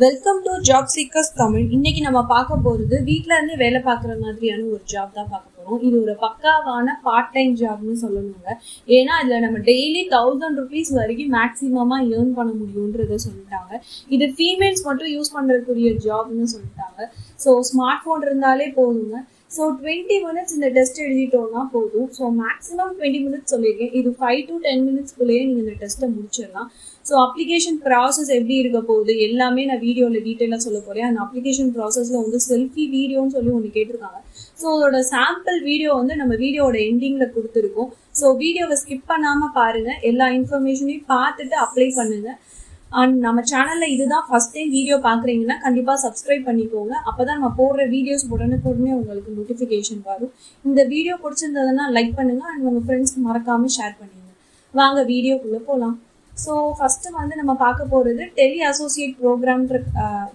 Welcome to job seekers Tamil. இன்னைக்கு நம்ம பார்க்க போகிறது வீட்டில இருந்து வேலை பார்க்குற மாதிரியான ஒரு ஜாப் தான் பார்க்க போகிறோம். இது ஒரு பக்காவான பார்ட் டைம் ஜாப்னு சொல்லணுங்க. ஏன்னா இதில் நம்ம டெய்லி 1000 rupees வரைக்கும் மேக்ஸிமமாக ஏர்ன் பண்ண முடியுன்றதை சொல்லிட்டாங்க. இது ஃபீமேல்ஸ் மட்டும் யூஸ் பண்ணுறதுக்குரிய ஜாப்னு சொல்லிட்டாங்க. ஸோ ஸ்மார்ட் ஃபோன் இருந்தாலே போதுங்க. ஸோ 20 minutes இந்த டெஸ்ட் எழுதிட்டோம்னா போதும். ஸோ மேக்ஸிமம் 20 minutes சொல்லியிருக்கேன். இது 5 to 10 minutesக்குள்ளேயே நீங்கள் இந்த டெஸ்ட்டை முடிச்சிடலாம். ஸோ அப்ளிகேஷன் ப்ராசஸ் எப்படி இருக்க போகுது எல்லாமே நான் வீடியோவில் டீட்டெயிலாக சொல்ல போகிறேன். அந்த அப்ளிகேஷன் ப்ராசஸில் வந்து செல்ஃபி வீடியோன்னு சொல்லி ஒன்று கேட்டிருக்காங்க. ஸோ அதோட சாம்பிள் வீடியோ வந்து நம்ம வீடியோட எண்டிங்கில் கொடுத்துருக்கோம். ஸோ வீடியோவை ஸ்கிப் பண்ணாமல் பாருங்கள். எல்லா இன்ஃபர்மேஷனையும் பார்த்துட்டு அப்ளை பண்ணுங்கள். அண்ட் நம்ம சேனலில் இதுதான் ஃபஸ்ட் டைம் வீடியோ பார்க்குறீங்கன்னா கண்டிப்பாக சப்ஸ்கிரைப் பண்ணிக்கோங்க. அப்போ தான் நம்ம போடுற வீடியோஸ் உடனுக்குடனே உங்களுக்கு நோட்டிஃபிகேஷன் வரும். இந்த வீடியோ பிடிச்சிருந்ததுன்னா லைக் பண்ணுங்கள் அண்ட் உங்கள் ஃப்ரெண்ட்ஸ்க்கு மறக்காமல் ஷேர் பண்ணுங்க. வாங்க வீடியோக்குள்ளே போகலாம். ஸோ ஃபஸ்ட்டு வந்து நம்ம பார்க்க போகிறது டெலி அசோசியேட் ப்ரோக்ராம்ன்ற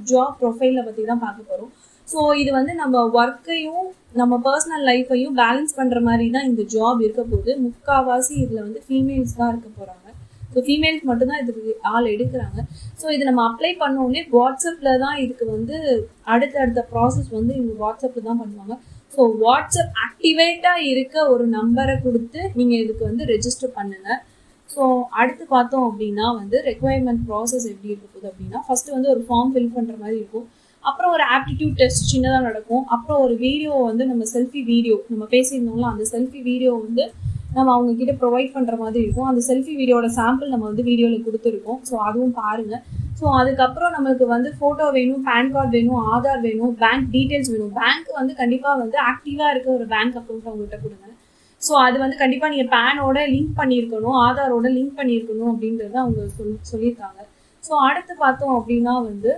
ஜாப் ப்ரொஃபைலை பற்றி தான் பார்க்க போகிறோம். ஸோ இது வந்து நம்ம ஒர்க்கையும் நம்ம பர்சனல் லைஃப்பையும் பேலன்ஸ் பண்ணுற மாதிரி தான் இந்த ஜாப் இருக்க போகுது. முக்கால்வாசி இதில் வந்து ஃபீமேல்ஸ் தான் இருக்க போகிறாங்க. ஸோ ஃபீமேல்ஸ் மட்டும்தான் இதுக்கு ஆள் எடுக்கிறாங்க. ஸோ இது நம்ம அப்ளை பண்ணோடனே வாட்ஸ்அப்பில் தான் இதுக்கு வந்து அடுத்த ப்ராசஸ் வந்து இவங்க வாட்ஸ்அப்பில் தான் பண்ணுவாங்க. ஸோ வாட்ஸ்அப் ஆக்டிவேட்டாக இருக்க ஒரு நம்பரை கொடுத்து நீங்கள் இதுக்கு வந்து ரெஜிஸ்டர் பண்ணுங்கள். ஸோ அடுத்து பார்த்தோம் அப்படின்னா வந்து ரெக்குவயர்மெண்ட் ப்ராசஸ் எப்படி இருக்க போகுது அப்படின்னா ஃபஸ்ட்டு வந்து ஒரு ஃபார்ம் ஃபில் பண்ணுற மாதிரி இருக்கும். அப்புறம் ஒரு ஆப்டிடியூட் டெஸ்ட் சின்னதாக நடக்கும். அப்புறம் ஒரு வீடியோ வந்து நம்ம செல்ஃபி வீடியோ நம்ம பேசியிருந்தோம்ல அந்த செல்ஃபி வீடியோ வந்து நம்ம அவங்கக்கிட்ட ப்ரொவைட் பண்ணுற மாதிரி இருக்கும். அந்த செல்ஃபி வீடியோட சாம்பிள் நம்ம வந்து வீடியோவில் கொடுத்துருக்கோம். ஸோ அதுவும் பாருங்கள். ஸோ அதுக்கப்புறம் நம்மளுக்கு வந்து ஃபோட்டோ வேணும், பேன் கார்டு வேணும், ஆதார் வேணும், பேங்க் டீட்டெயில்ஸ் வேணும். பேங்க் வந்து கண்டிப்பாக வந்து ஆக்டிவாக இருக்க ஒரு பேங்க் அக்கௌண்ட் அவங்ககிட்ட கொடுங்க. ஸோ அது வந்து கண்டிப்பாக நீங்கள் பேனோட லிங்க் பண்ணியிருக்கணும், ஆதாரோட லிங்க் பண்ணியிருக்கணும் அப்படின்றத அவங்க சொல்லியிருக்காங்க. ஸோ அடுத்து பார்த்தோம் அப்படின்னா வந்து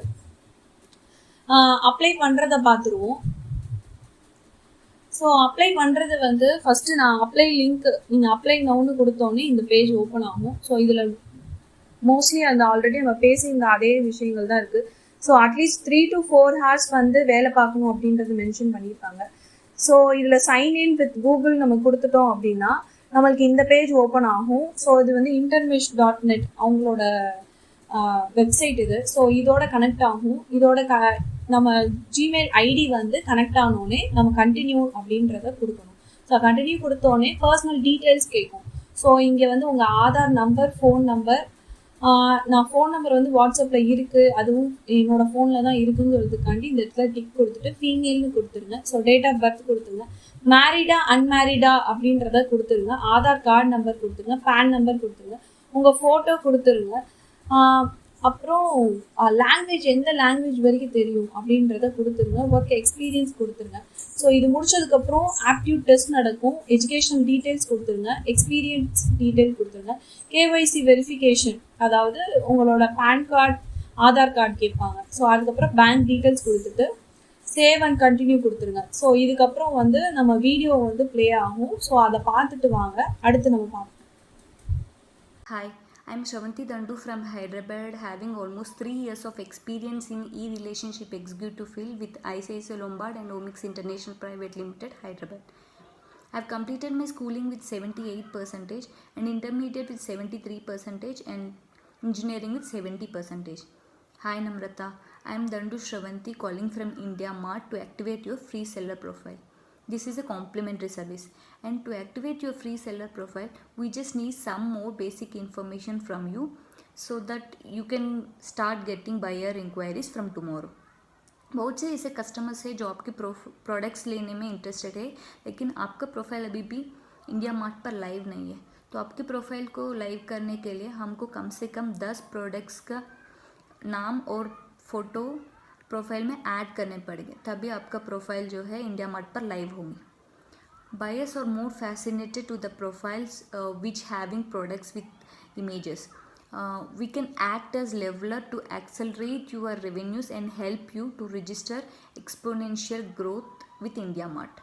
அப்ளை பண்ணுறதை பார்த்துருவோம். ஸோ அப்ளை பண்ணுறது வந்து ஃபஸ்ட்டு நான் அப்ளை லிங்க் நீங்கள் அப்ளை நவுன்னு கொடுத்தோன்னே இந்த பேஜ் ஓப்பன் ஆகும். ஸோ இதில் மோஸ்ட்லி அந்த ஆல்ரெடி நம்ம பேசியிருந்த அதே விஷயங்கள் தான் இருக்குது. ஸோ அட்லீஸ்ட் 3 to 4 hours வந்து வேலை பார்க்கணும் அப்படின்றது மென்ஷன் பண்ணியிருக்காங்க. ஸோ இதில் சைன்இன் வித் கூகுள் நம்ம கொடுத்துட்டோம் அப்படின்னா நம்மளுக்கு இந்த பேஜ் ஓப்பன் ஆகும். ஸோ இது வந்து intermesh.net அவங்களோட வெப்சைட் இது. ஸோ இதோட கனெக்ட் ஆகும். இதோட நம்ம ஜிமெயில் ஐடி வந்து கனெக்ட் ஆனோடனே நம்ம கண்டினியூ அப்படின்றத கொடுக்கணும். ஸோ கண்டினியூ கொடுத்தோடனே பர்சனல் டீட்டெயில்ஸ் கேட்கும். ஸோ இங்கே வந்து உங்கள் ஆதார் நம்பர், ஃபோன் நம்பர், நான் ஃபோன் நம்பர் வந்து வாட்ஸ்அப்பில் இருக்குது, அதுவும் என்னோடய ஃபோனில் தான் இருக்குங்கிறதுக்காண்டி இந்த இடத்துல டிக் கொடுத்துட்டு ஃபீமேல்னு கொடுத்துருங்க. ஸோ டேட் ஆஃப் பர்த் கொடுத்துருங்க. மேரிடா அன்மேரிடா அப்படின்றத கொடுத்துருங்க. ஆதார் கார்டு நம்பர் கொடுத்துருங்க. பேன் நம்பர் கொடுத்துருங்க. உங்கள் ஃபோட்டோ கொடுத்துருங்க. அப்புறம் லாங்குவேஜ் எந்த லாங்குவேஜ் வரைக்கும் தெரியும் அப்படின்றத கொடுத்துருங்க. ஒர்க் எக்ஸ்பீரியன்ஸ் கொடுத்துருங்க. ஸோ இது முடிச்சதுக்கப்புறம் ஆப்டிடியூட் டெஸ்ட் நடக்கும். எஜுகேஷனல் டீட்டெயில்ஸ் கொடுத்துருங்க. எக்ஸ்பீரியன்ஸ் டீட்டெயில் கொடுத்துருங்க. கேஒய்சி வெரிஃபிகேஷன், அதாவது உங்களோட பேன் கார்டு, ஆதார் கார்டு கேட்பாங்க. ஸோ அதுக்கப்புறம் பேங்க் டீட்டெயில்ஸ் கொடுத்துட்டு சேவ் அண்ட் கண்டினியூ கொடுத்துருங்க. ஸோ இதுக்கப்புறம் வந்து நம்ம வீடியோ வந்து ப்ளே ஆகும். ஸோ அதை பார்த்துட்டு வாங்க, அடுத்து நம்ம பார்ப்போம். Hi, I'm Shravanti Dandu from Hyderabad, having almost 3 years of experience in e-relationship executive field with ICICI Lombard and Omix International Private Limited, Hyderabad. I've completed my schooling with 78% and intermediate with 73% and engineering with 70%. Hi Namrata, I'm Dandu Shravanti calling from India Mart to activate your free seller profile. This is a complimentary service, and to activate your free seller profile we just need some more basic information from you so that you can start getting buyer inquiries from tomorrow. बहुत से ऐसे customers है जो आपके products लेने में interested है, लेकिन आपका प्रोफाइल अभी भी इंडिया मार्ट पर लाइव नहीं है. तो आपके प्रोफाइल को लाइव करने के लिए हमको कम से कम 10 प्रोडक्ट्स का नाम और फोटो प्रोफाइल में ऐड करने पड़ेंगे, तभी आपका प्रोफाइल जो है इंडिया मार्ट पर लाइव होंगे. Buyers are more fascinated to the profiles which having products with images. We can act as leveler to accelerate your revenues and help you to register exponential growth with India Mart.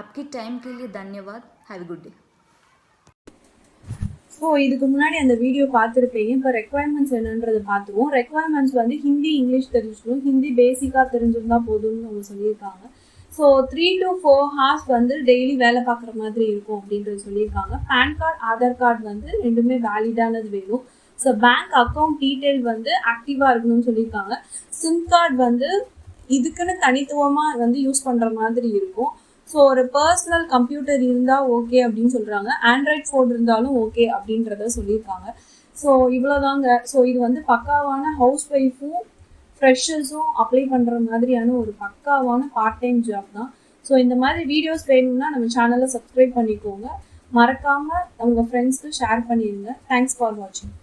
आपके time के लिए धन्यवाद. Have a good day. So இதுக்கு முன்னாடி அந்த video பார்த்துருப்பீங்க. இப்போ requirements என்னன்றதை பார்த்துருவோம். ரெக்குவயர்மெண்ட்ஸ் வந்து ஹிந்தி, இங்கிலீஷ் தெரிஞ்சுக்கணும். ஹிந்தி பேசிக்காக தெரிஞ்சிருந்தா போதும்னு அவங்க சொல்லியிருக்காங்க. ஸோ 3 to 4 hours வந்து டெய்லி வேலை பார்க்குற மாதிரி இருக்கும் அப்படின்றது சொல்லியிருக்காங்க. பேன் கார்டு, ஆதார் கார்டு வந்து ரெண்டுமே வேலிடானது வேணும். ஸோ பேங்க் அக்கௌண்ட் டீட்டெயில் வந்து ஆக்டிவாக இருக்கணும்னு சொல்லியிருக்காங்க. சிம் கார்டு வந்து இதுக்குன்னு தனித்துவமாக வந்து யூஸ் பண்ணுற மாதிரி இருக்கும். ஸோ ஒரு பர்சனல் கம்ப்யூட்டர் இருந்தால் ஓகே அப்படின்னு சொல்கிறாங்க. ஆண்ட்ராய்ட் ஃபோன் இருந்தாலும் ஓகே அப்படின்றத சொல்லியிருக்காங்க. ஸோ இவ்வளோதாங்க. ஸோ இது வந்து பக்காவான ஹவுஸ் ஒய்ஃபும் ஃப்ரெஷர்ஸும் அப்ளை பண்ணுற மாதிரியான ஒரு பக்காவான பார்ட் டைம் ஜாப் தான். ஸோ இந்த மாதிரி வீடியோஸ் வேணும்னா நம்ம சேனலை சப்ஸ்கிரைப் பண்ணிக்கோங்க. மறக்காமல் உங்கள் ஃப்ரெண்ட்ஸ்க்கு ஷேர் பண்ணிடுங்க. தேங்க்ஸ் ஃபார் வாட்சிங்.